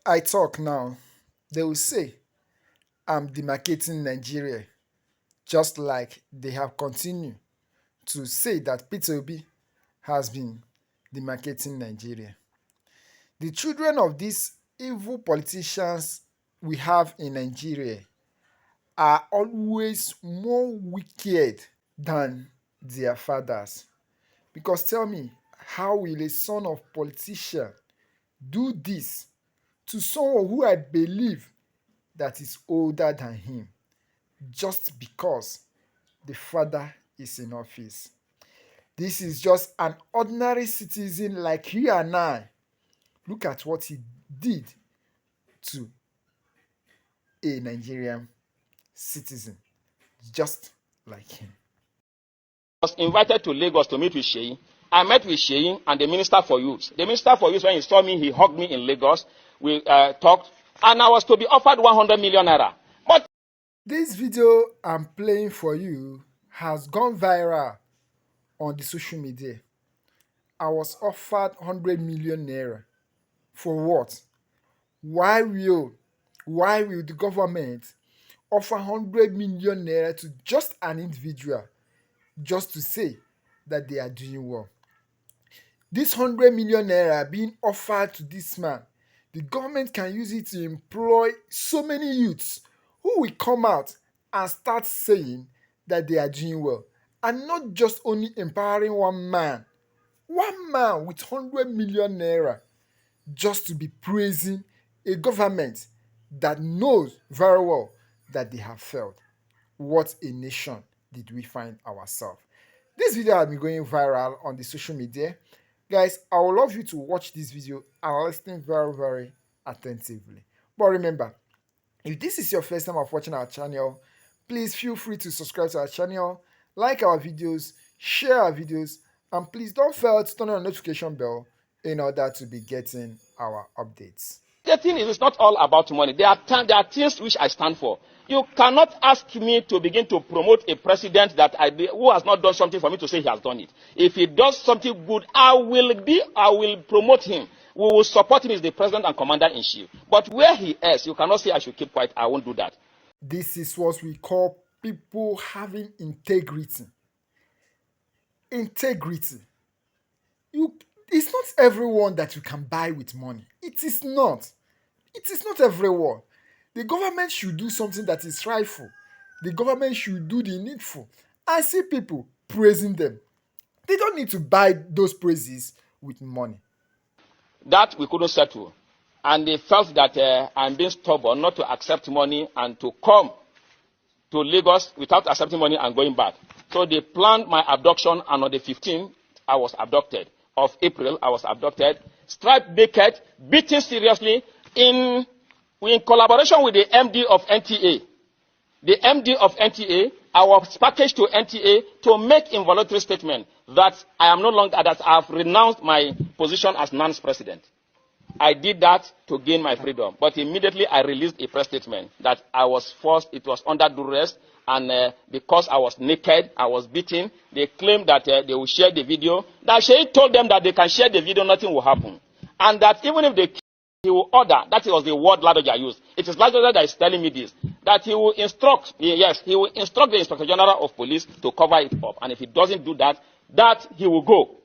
I talk now, they will say I'm demarcating Nigeria, just like they have continued to say that Peter Obi has been demarcating Nigeria. The children of these evil politicians we have in Nigeria are always more wicked than their fathers. Because tell me, how will a son of politician do this to someone who I believe that is older than him just because the father is in office? This is just an ordinary citizen like you and I. Look at what he did to a Nigerian citizen, just like him. Was invited to Lagos to meet with Sheyi. I met with Sheyi and the Minister for Youth. The Minister for Youth, when he saw me, he hugged me in Lagos. We talked, and I was to be offered 100 million naira. But this video I'm playing for you has gone viral on the social media. I was offered 100 million naira. For what? Why will the government offer 100 million naira to just an individual just to say that they are doing well? This 100 million naira being offered to this man, the government can use it to employ so many youths who will come out and start saying that they are doing well, and not just only empowering one man with 100 million naira just to be praising a government that knows very well that they have failed. What a nation did we find ourselves? This video has been going viral on the social media. Guys, I would love you to watch this video and listen very, very attentively. But remember, if this is your first time of watching our channel, please feel free to subscribe to our channel, like our videos, share our videos, and please don't fail to turn on the notification bell in order to be getting our updates. the thing is, it's not all about money. There are things which I stand for. You cannot ask me to begin to promote a president who has not done something for me to say he has done it. If he does something good, I will promote him. We will support him as the president and commander-in-chief. But where he is, you cannot say I should keep quiet. I won't do that. This is what we call people having integrity. Integrity. It's not everyone that you can buy with money. It is not. It is not everyone. The government should do something that is rightful. The government should do the needful. I see people praising them. They don't need to buy those praises with money. That we couldn't settle. And they felt that I'm being stubborn not to accept money and to come to Lagos without accepting money and going back. So they planned my abduction, and on the 15th, I was abducted. Of April, I was abducted, striped naked, beaten seriously in collaboration with the MD of NTA. The MD of NTA, I was packaged to NTA to make involuntary statement that I am no longer, that I have renounced my position as NAN's president. I did that to gain my freedom. But immediately I released a press statement that I was forced, it was under duress, and because I was naked, I was beaten. They claimed that they will share the video. That Sheikh told them that they can share the video, nothing will happen. And that even if he will order, that was the word Ladoja used. It is Ladoja that is telling me this, that he will instruct, yes, he will instruct the Inspector General of Police to cover it up. And if he doesn't do that, he will go.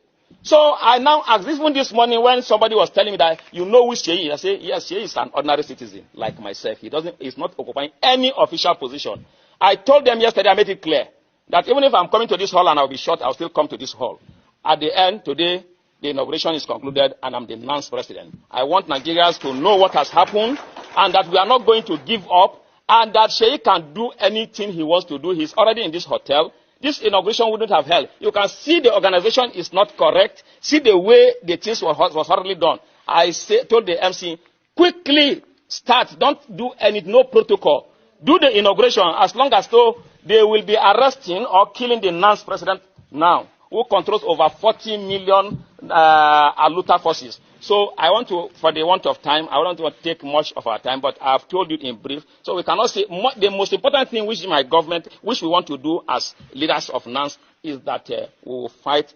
So I now asked, even this morning when somebody was telling me that, you know who Sheyi is, I say, yes, Sheyi is an ordinary citizen like myself. He's not occupying any official position. I told them yesterday, I made it clear, that even if I'm coming to this hall and I'll be shot, I'll still come to this hall. At the end, today, the inauguration is concluded and I'm the NAN's president. I want Nigerians to know what has happened and that we are not going to give up and that Sheyi can do anything he wants to do. He's already in this hotel. This inauguration wouldn't have held. You can see the organization is not correct. See the way the things was hardly done. Told the MC, quickly start. Don't do no protocol. Do the inauguration as long as though they will be arresting or killing the NAN's president now, who controls over 40 million Aluta forces. So I want to, for the want of time, I don't want to take much of our time, but I've told you in brief. So we cannot say, the most important thing which my government, which we want to do as leaders of NANS, is that we will fight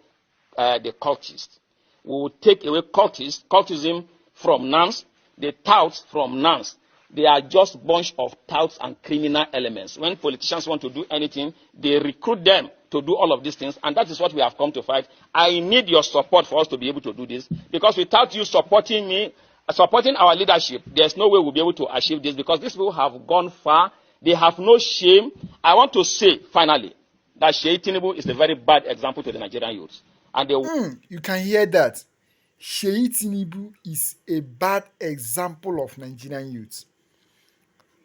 the cultists. We will take away cultism from NANS, the touts from NANS, they are just bunch of touts and criminal elements. When politicians want to do anything, they recruit them to do all of these things, and that is what we have come to fight. I need your support for us to be able to do this, because without you supporting me, supporting our leadership, there's no way we'll be able to achieve this, because these people have gone far. They have no shame. I want to say, finally, that Sheyi Tinubu is a very bad example to the Nigerian youths. And they You can hear that. Sheyi Tinubu is a bad example of Nigerian youth.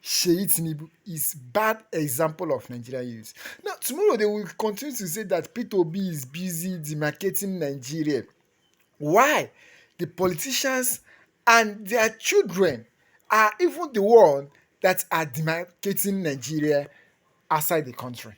Sheyi Tinubu is bad example of Nigerian youth. Now, tomorrow they will continue to say that Peter Obi is busy demarcating Nigeria. Why? The politicians and their children are even the one that are demarcating Nigeria outside the country.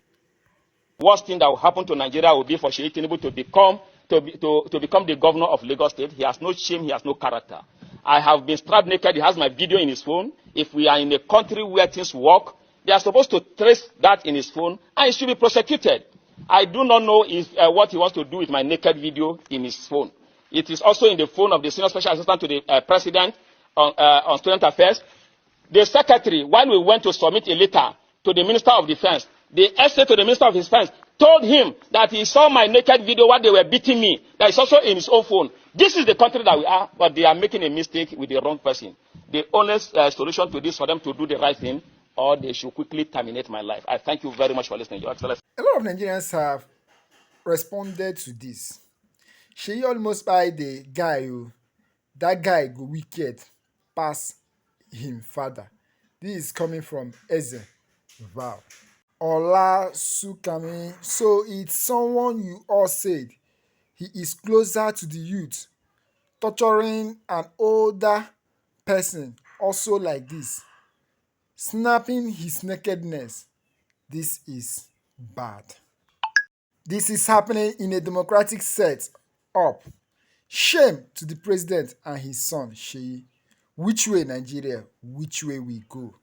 worst thing that will happen to Nigeria will be for Sheyi Tinubu to become the governor of Lagos State. He has no shame, he has no character. I have been strapped naked. He has my video in his phone. If we are in a country where things work, they are supposed to trace that in his phone, and he should be prosecuted. I do not know if what he wants to do with my naked video in his phone. It is also in the phone of the senior special assistant to the president on student affairs. The secretary, when we went to submit a letter to the minister of defense, the essay to the minister of defense told him that he saw my naked video while they were beating me. That is also in his own phone. This is the country that we are, but they are making a mistake with the wrong person. The only solution to this for them to do the right thing, or they should quickly terminate my life. I thank you very much for listening, Your Excellency. A lot of Nigerians have responded to this. Sheyi almost buy the guy who that guy go wicked pass him father. This is coming from Eze. Wow. Ola Sukami. So it's someone you all said he is closer to the youth, torturing an older person also like this, snapping his nakedness. This is bad. This is happening in a democratic set up. Shame to the president and his son, Sheyi. Which way, Nigeria? Which way we go?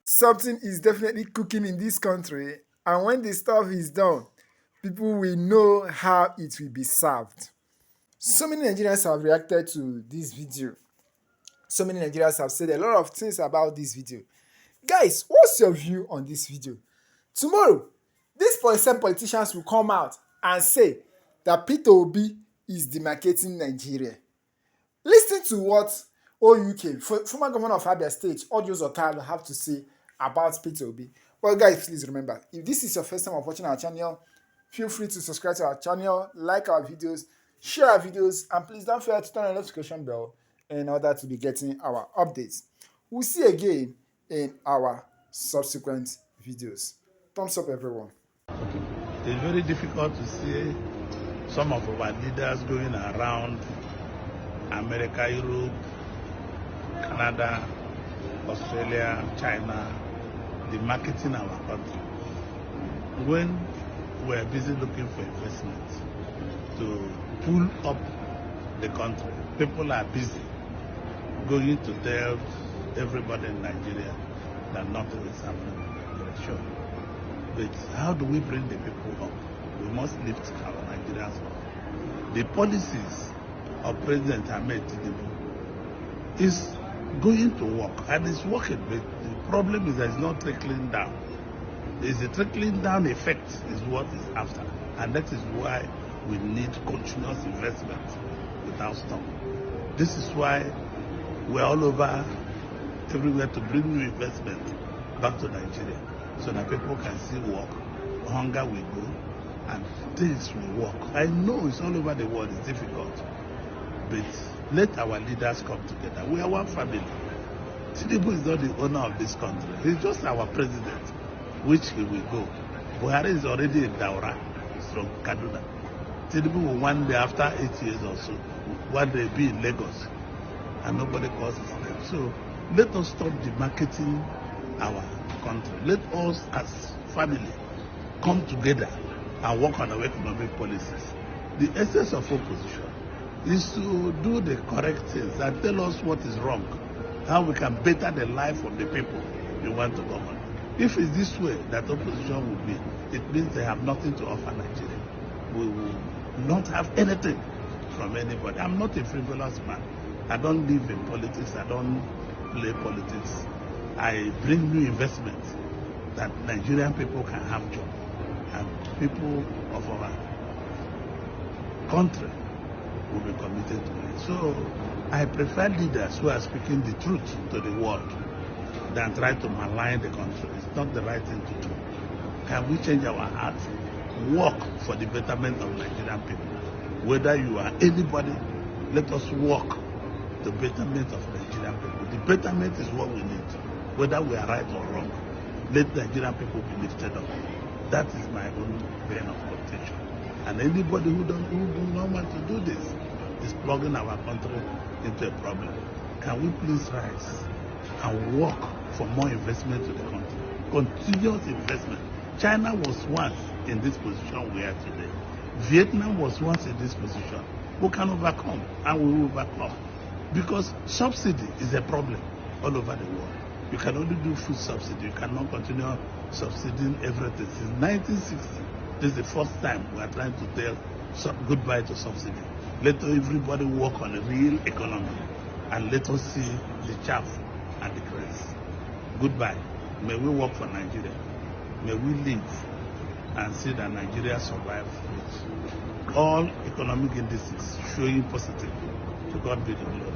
Something is definitely cooking in this country, and when the stuff is done, people will know how it will be served. So many Nigerians have reacted to this video. So many Nigerians have said a lot of things about this video. Guys, what's your view on this video? Tomorrow, these same politicians will come out and say that Peter Obi is demarcating Nigeria. Listen to what OUK, former governor of Abia State, Odios Okalo, have to say about Peter Obi. Well, guys, please remember, if this is your first time of watching our channel, feel free to subscribe to our channel, like our videos, share our videos, and please don't forget to turn on the notification bell in order to be getting our updates. We'll see you again in our subsequent videos. Thumbs up, everyone. It's very difficult to see some of our leaders going around America, Europe, Canada, Australia, China, demarcating our country. When we're busy looking for investment to pull up the country, people are busy going to tell everybody in Nigeria that nothing is happening. Sure. But how do we bring the people up? We must lift our Nigerians up. The policies of President Ahmed Tinubu is going to work, and it's working. But the problem is that it's not trickling down. It's the trickling down effect is what is after, and that is why we need continuous investment without stop. This is why we're all over everywhere to bring new investment back to Nigeria, so that people can see work, hunger will go, and things will work. I know it's all over the world, it's difficult, but let our leaders come together. We are one family. Tinubu is not the owner of this country. He's just our president, which he will go. Buhari is already in Daura, he's from Kaduna. Tinubu will one day, after 8 years or so, one day be in Lagos, and nobody calls his name. So let us stop demarcating our country. Let us as family come together and work on our economic policies. The essence of opposition is to do the correct things and tell us what is wrong, how we can better the life of the people we want to govern. If it's this way that opposition will be, it means they have nothing to offer Nigeria. We will not have anything from anybody. I'm not a frivolous man. I don't live in politics. I don't play politics. I bring new investments that Nigerian people can have jobs, and people of our country will be committed to it. So I prefer leaders who are speaking the truth to the world than try to malign the country. It's not the right thing to do. Can we change our hearts? Work for the betterment of Nigerian people. Whether you are anybody, let us work the betterment of Nigerian people. The betterment is what we need. Whether we are right or wrong, let Nigerian people be lifted up. That is my own vein of contention. And anybody who do not want to do this is plugging our country into a problem. Can we please rise and work for more investment to the country? Continuous investment. China was once in this position we are today. Vietnam was once in this position. We can overcome, and we will overcome. Because subsidy is a problem all over the world. You can only do food subsidy. You cannot continue subsidizing everything. Since 1960, this is the first time we are trying to tell goodbye to subsidy. Let everybody work on a real economy, and let us see the chaff and the grass. Goodbye. May we work for Nigeria. May we live and see that Nigeria survives with all economic indices showing positive. To God be the glory.